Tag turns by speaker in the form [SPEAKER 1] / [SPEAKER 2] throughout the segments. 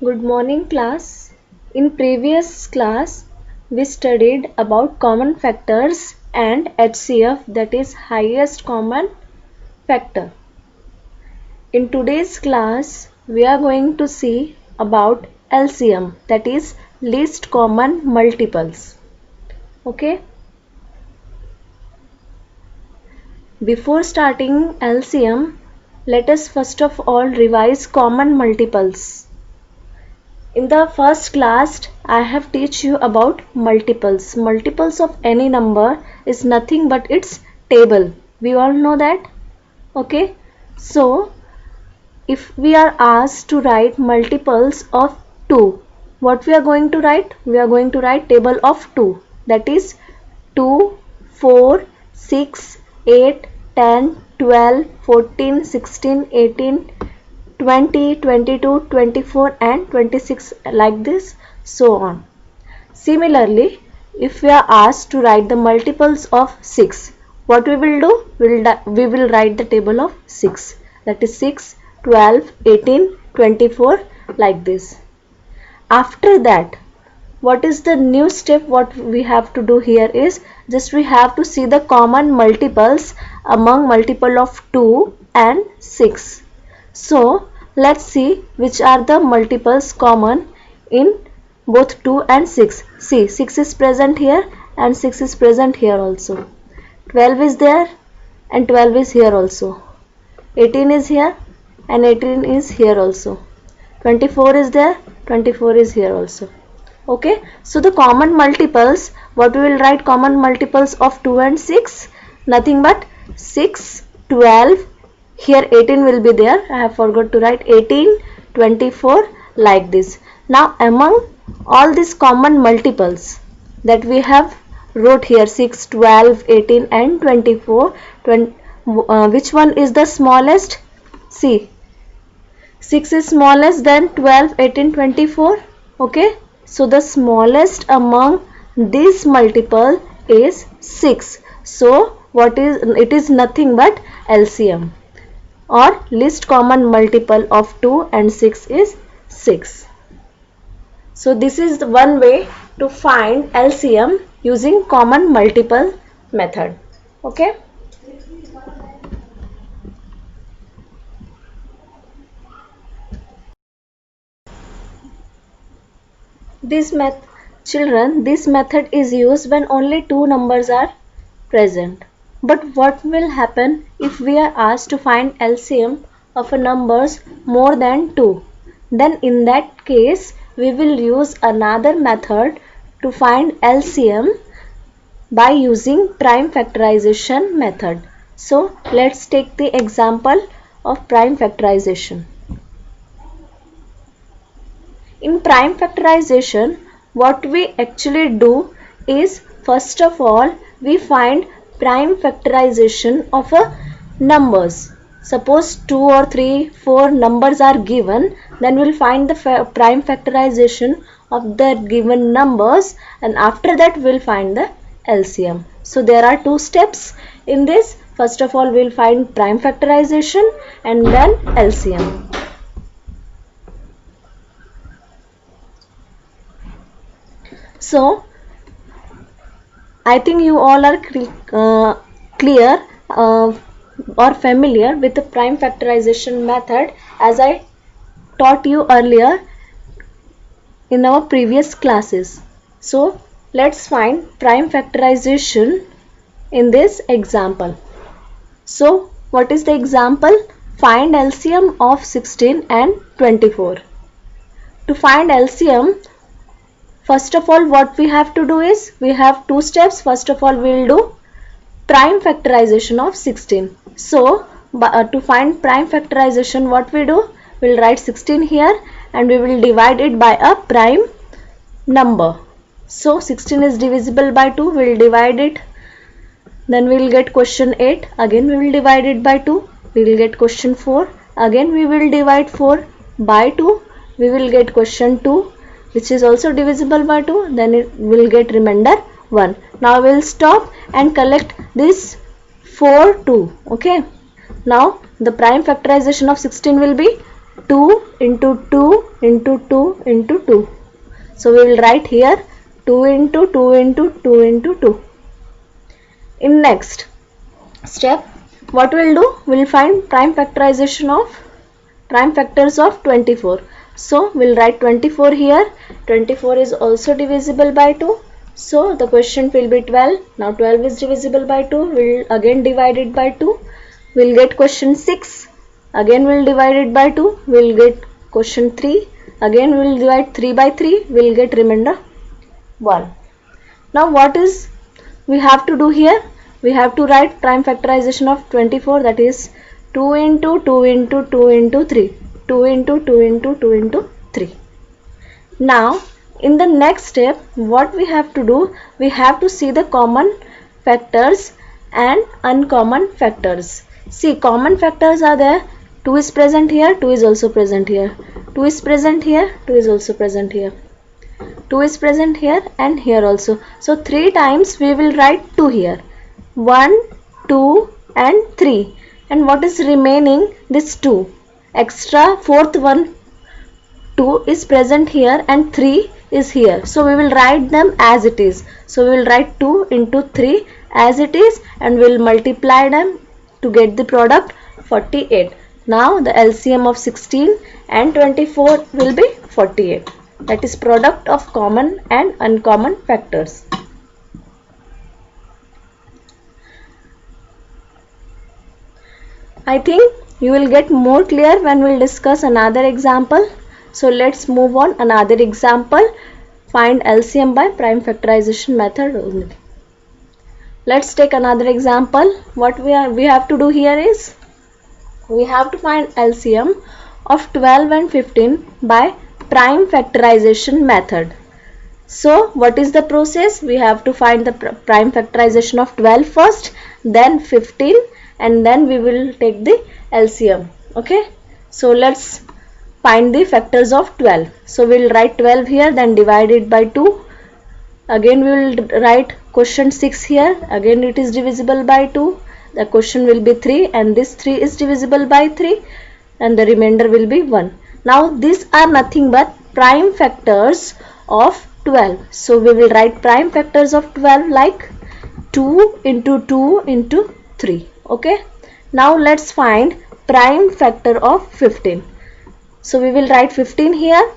[SPEAKER 1] Good morning, class. In previous class, we studied about common factors and HCF, that is highest common factor. In today's class, we are going to see about LCM, that is least common multiples. Okay? Before starting LCM, let us first of all revise common multiples. In the first class, I have teach you about multiples. Multiples of any number is nothing but its table. We all know that. Okay. So, if we are asked to write multiples of 2, what we are going to write? We are going to write table of 2. That is 2, 4, 6, 8, 10, 12, 14, 16, 18, 20, 22, 24 and 26, like this, so on. Similarly, if we are asked to write the multiples of 6, what we will do? We will write the table of 6. That is 6, 12, 18, 24, like this. After that, what is the new step? What we have to do here is just we have to see the common multiples among multiple of 2 and 6. So let's see which are the multiples common in both 2 and 6. See, 6 is present here and 6 is present here also. 12 is there and 12 is here also. 18 is here and 18 is here also. 24 is there, 24 is here also. Okay, so the common multiples, what we will write common multiples of 2 and 6? Nothing but 6, 12, here 18 will be there. I have forgot to write 18, 24, like this. Now among all these common multiples that we have wrote here 6, 12, 18 and 24, which one is the smallest? See, 6 is smallest than 12, 18, 24. Okay, so the smallest among these multiple is 6. So what is it? Is nothing but LCM, or least common multiple of 2 and 6 is 6. So this is the one way to find LCM using common multiple method. Okay. This method is used when only two numbers are present. But what will happen if we are asked to find LCM of a numbers more than 2? Then in that case, we will use another method to find LCM by using prime factorization method. So let's take the example of prime factorization. In prime factorization, what we actually do is, first of all, we find prime factorization of a numbers. Suppose 2 or 3, 4 numbers are given, then we'll find the prime factorization of the given numbers, and after that we'll find the LCM. So there are two steps in this. First of all, we'll find prime factorization and then LCM. So I think you all are clear or familiar with the prime factorization method, as I taught you earlier in our previous classes. So let's find prime factorization in this example. So what is the example? Find LCM of 16 and 24. To find LCM, first of all, what we have to do is, we have two steps. First of all, we will do prime factorization of 16. So to find prime factorization, what we do? We will write 16 here and we will divide it by a prime number. So 16 is divisible by 2. We will divide it. Then we will get question 8. Again we will divide it by 2. We will get question 4. Again we will divide 4 by 2. We will get question 2, which is also divisible by 2. Then it will get remainder 1. Now we will stop and collect this 4, 2. Okay. Now the prime factorization of 16 will be 2 into 2 into 2 into 2. So we will write here 2 into 2 into 2 into 2. In next step, what we'll do? We'll find prime factors of 24. So we'll write 24 here. 24 is also divisible by 2. So the question will be 12. Now 12 is divisible by 2. We'll again divide it by 2. We'll get question 6. Again we'll divide it by 2. We'll get question 3. Again we'll divide 3 by 3. We'll get remainder 1. Now what is we have to do here? We have to write prime factorization of 24, that is 2 into 2 into 2 into 3. 2 into 2 into 2 into 3. Now in the next step, what we have to do? We have to see the common factors and uncommon factors. See, common factors are there. 2 is present here, 2 is also present here. 2 is present here, 2 is also present here. 2 is present here and here also. So 3 times we will write 2 here. 1, 2 and 3. And what is remaining? This 2. Extra fourth one 2 is present here and 3 is here. So we will write them as it is. So we will write 2 into 3 as it is and we will multiply them to get the product 48. Now the LCM of 16 and 24 will be 48. That is product of common and uncommon factors. I think you will get more clear when we will discuss another example. So let's move on another example. Find LCM by prime factorization method only. Let's take another example. What we have to do here is we have to find LCM of 12 and 15 by prime factorization method. So what is the process? We have to find the prime factorization of 12 first, then 15, and then we will take the LCM. Okay, so let's find the factors of 12. So we will write 12 here, then divide it by 2. Again we will write question 6 here. Again it is divisible by 2. The question will be 3 and this 3 is divisible by 3 and the remainder will be 1. Now these are nothing but prime factors of 12. So we will write prime factors of 12 like 2 into 2 into 3. Okay. Now let's find prime factor of 15. So we will write 15 here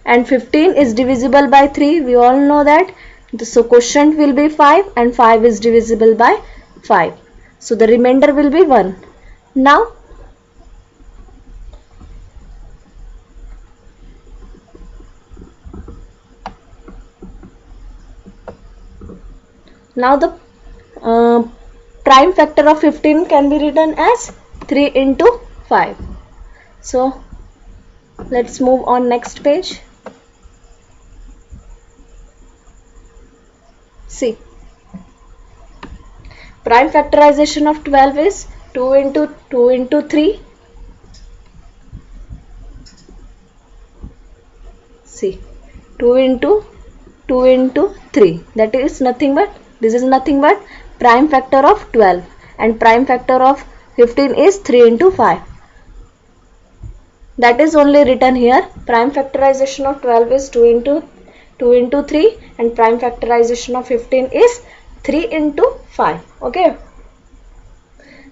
[SPEAKER 1] and 15 is divisible by 3. We all know that. So quotient will be 5 and 5 is divisible by 5. So the remainder will be 1. Now the prime factor of 15 can be written as 3 into 5. So let's move on next page. See, prime factorization of 12 is 2 into 2 into 3. See, 2 into 2 into 3. That is nothing but, this is nothing but prime factor of 12 and prime factor of 15 is 3 into 5. That is only written here. Prime factorization of 12 is 2 into 3 and prime factorization of 15 is 3 into 5. Okay.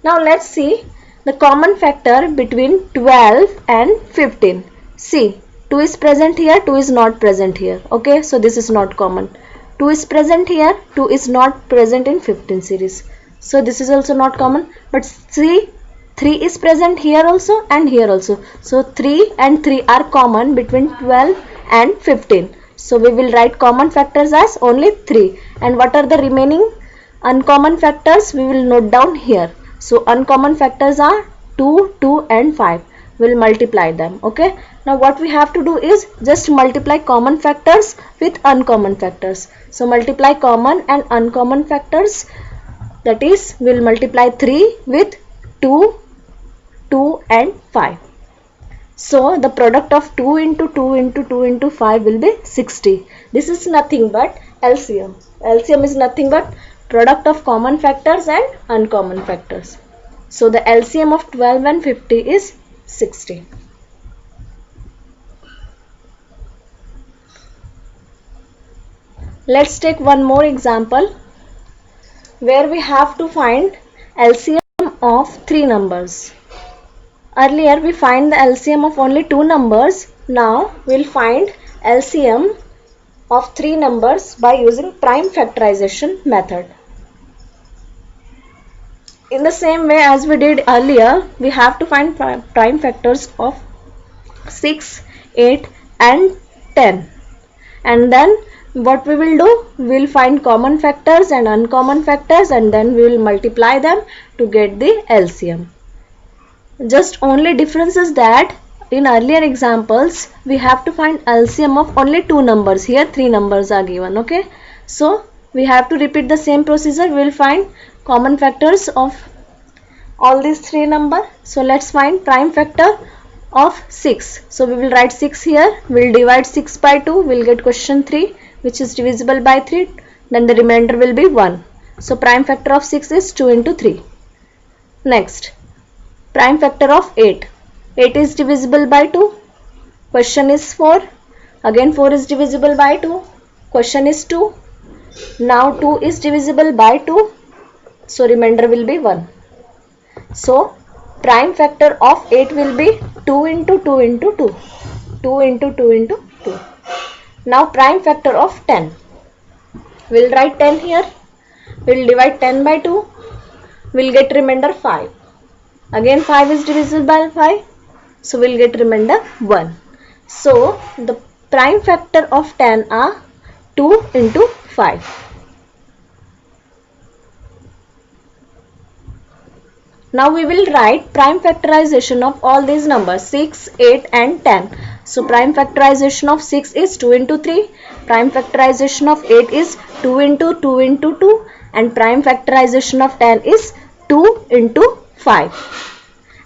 [SPEAKER 1] Now let's see the common factor between 12 and 15. See, 2 is present here, 2 is not present here. Okay, so this is not common. 2 is present here, 2 is not present in 15 series. So this is also not common. But see, 3 is present here also and here also. So 3 and 3 are common between 12 and 15. So we will write common factors as only 3. And what are the remaining uncommon factors? We will note down here. So uncommon factors are 2, 2 and 5. We will multiply them. Okay. Now what we have to do is just multiply common factors with uncommon factors. So multiply common and uncommon factors. That is, we will multiply 3 with 2, 2 and 5. So the product of 2 into 2 into 2 into 5 will be 60. This is nothing but LCM. LCM is nothing but product of common factors and uncommon factors. So the LCM of 12 and 50 is 60. Let's take one more example where we have to find LCM of three numbers. Earlier we find the LCM of only two numbers. Now we'll find LCM of three numbers by using prime factorization method. In the same way as we did earlier, we have to find prime factors of 6, 8 and 10. And then what we will do, we will find common factors and uncommon factors, and then we will multiply them to get the LCM. Just only difference is that in earlier examples we have to find LCM of only two numbers. Here three numbers are given. Okay, so we have to repeat the same procedure. We will find common factors of all these three numbers. So let's find prime factor of 6. So we will write 6 here. We will divide 6 by 2. We will get question 3, which is divisible by 3. Then the remainder will be 1. So prime factor of 6 is 2 into 3. Next, prime factor of 8. 8 is divisible by 2. Question is 4. Again 4 is divisible by 2. Question is 2. Now 2 is divisible by 2. So remainder will be 1. So prime factor of 8 will be 2 into 2 into 2. 2 into 2 into 2. Now prime factor of 10. We'll write 10 here. We'll divide 10 by 2. We'll get remainder 5. Again 5 is divisible by 5. So we'll get remainder 1. So the prime factor of 10 are 2 into 5. Now we will write prime factorization of all these numbers 6, 8 and 10. So prime factorization of 6 is 2 into 3. Prime factorization of 8 is 2 into 2 into 2. And prime factorization of 10 is 2 into 5.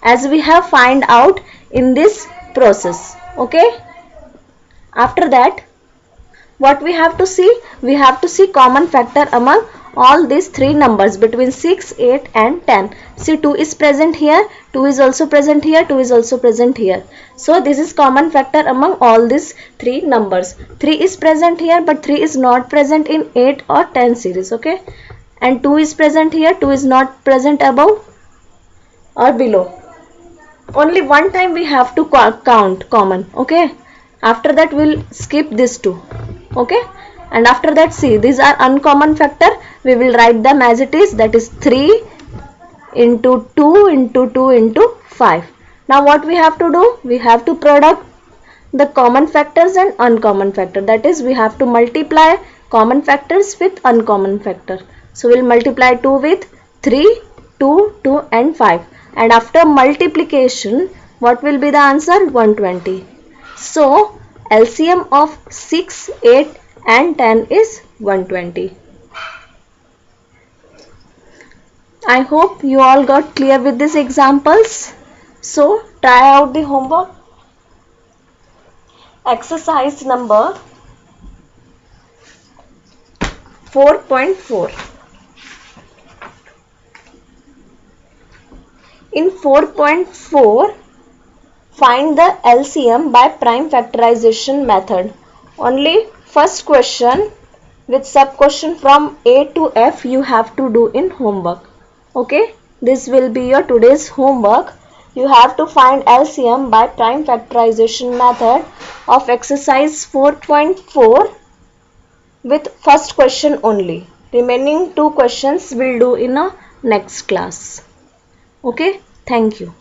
[SPEAKER 1] As we have find out in this process. Okay. After that, what we have to see? We have to see common factor among all these three numbers between 6, 8 and 10. See, 2 is present here, 2 is also present here, 2 is also present here. So this is common factor among all these three numbers. 3 is present here, but 3 is not present in 8 or 10 series. Okay. And 2 is present here, 2 is not present above or below. Only one time we have to count common. Okay. After that we'll skip this 2. Okay. And after that, see, these are uncommon factor. We will write them as it is, that is 3 into 2 into 2 into 5. Now what we have to do? We have to product the common factors and uncommon factor. That is, we have to multiply common factors with uncommon factor. So we'll multiply 2 with 3, 2, 2 and 5. And after multiplication, what will be the answer? 120. So LCM of 6, 8 and 10 is 120. I hope you all got clear with these examples. So try out the homework. Exercise number 4.4. In 4.4, find the LCM by prime factorization method. Only first question with sub question from A to F you have to do in homework. Okay, this will be your today's homework. You have to find LCM by prime factorization method of exercise 4.4 with first question only. Remaining two questions we'll do in a next class. Okay, thank you.